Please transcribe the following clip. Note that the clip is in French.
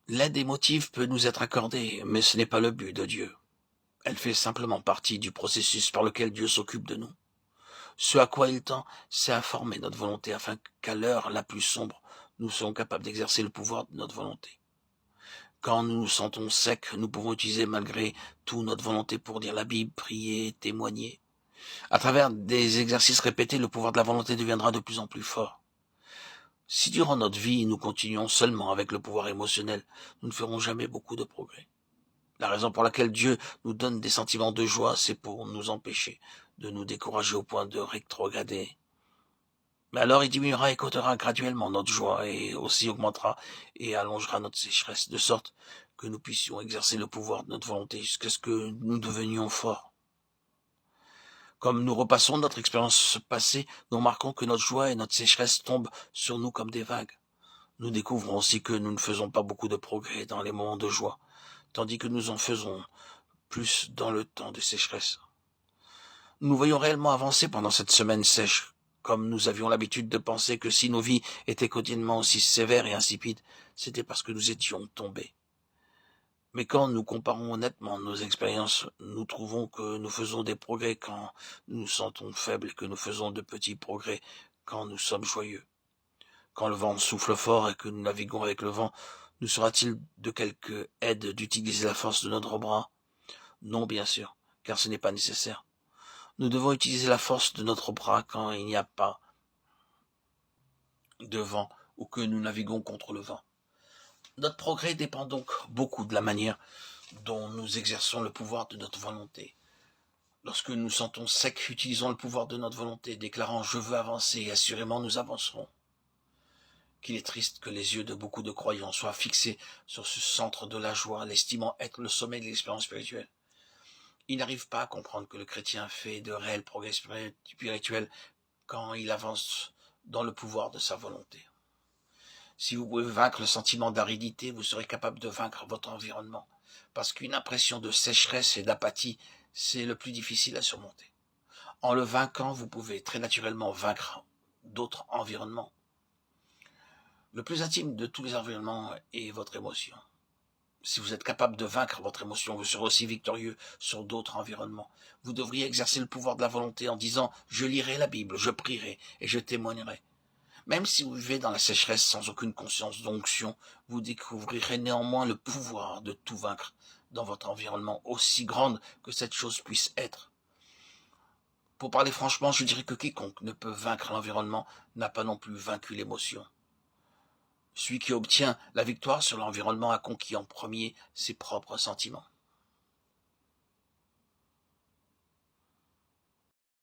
L'aide émotive peut nous être accordée, mais ce n'est pas le but de Dieu. Elle fait simplement partie du processus par lequel Dieu s'occupe de nous. Ce à quoi il tend, c'est à former notre volonté afin qu'à l'heure la plus sombre, nous soyons capables d'exercer le pouvoir de notre volonté. Quand nous nous sentons secs, nous pouvons utiliser malgré tout notre volonté pour lire la Bible, prier, témoigner. À travers des exercices répétés, le pouvoir de la volonté deviendra de plus en plus fort. Si durant notre vie, nous continuons seulement avec le pouvoir émotionnel, nous ne ferons jamais beaucoup de progrès. La raison pour laquelle Dieu nous donne des sentiments de joie, c'est pour nous empêcher de nous décourager au point de rétrograder. Mais alors il diminuera et coûtera graduellement notre joie et aussi augmentera et allongera notre sécheresse, de sorte que nous puissions exercer le pouvoir de notre volonté jusqu'à ce que nous devenions forts. Comme nous repassons notre expérience passée, nous remarquons que notre joie et notre sécheresse tombent sur nous comme des vagues. Nous découvrons aussi que nous ne faisons pas beaucoup de progrès dans les moments de joie, tandis que nous en faisons plus dans le temps de sécheresse. Nous voyons réellement avancer pendant cette semaine sèche, comme nous avions l'habitude de penser que si nos vies étaient quotidiennement aussi sévères et insipides, c'était parce que nous étions tombés. Mais quand nous comparons honnêtement nos expériences, nous trouvons que nous faisons des progrès quand nous nous sentons faibles et que nous faisons de petits progrès quand nous sommes joyeux. Quand le vent souffle fort et que nous naviguons avec le vent, nous sera-t-il de quelque aide d'utiliser la force de notre bras? Non, bien sûr, car ce n'est pas nécessaire. Nous devons utiliser la force de notre bras quand il n'y a pas de vent ou que nous naviguons contre le vent. Notre progrès dépend donc beaucoup de la manière dont nous exerçons le pouvoir de notre volonté. Lorsque nous nous sentons secs, utilisons le pouvoir de notre volonté, déclarant « je veux avancer » et assurément nous avancerons. Qu'il est triste que les yeux de beaucoup de croyants soient fixés sur ce centre de la joie, l'estimant être le sommet de l'expérience spirituelle. Ils n'arrivent pas à comprendre que le chrétien fait de réels progrès spirituels quand il avance dans le pouvoir de sa volonté. Si vous pouvez vaincre le sentiment d'aridité, vous serez capable de vaincre votre environnement, parce qu'une impression de sécheresse et d'apathie, c'est le plus difficile à surmonter. En le vainquant, vous pouvez très naturellement vaincre d'autres environnements. Le plus intime de tous les environnements est votre émotion. Si vous êtes capable de vaincre votre émotion, vous serez aussi victorieux sur d'autres environnements. Vous devriez exercer le pouvoir de la volonté en disant « je lirai la Bible, je prierai et je témoignerai ». Même si vous vivez dans la sécheresse sans aucune conscience d'onction, vous découvrirez néanmoins le pouvoir de tout vaincre dans votre environnement, aussi grande que cette chose puisse être. Pour parler franchement, je dirais que quiconque ne peut vaincre l'environnement n'a pas non plus vaincu l'émotion. Celui qui obtient la victoire sur l'environnement a conquis en premier ses propres sentiments.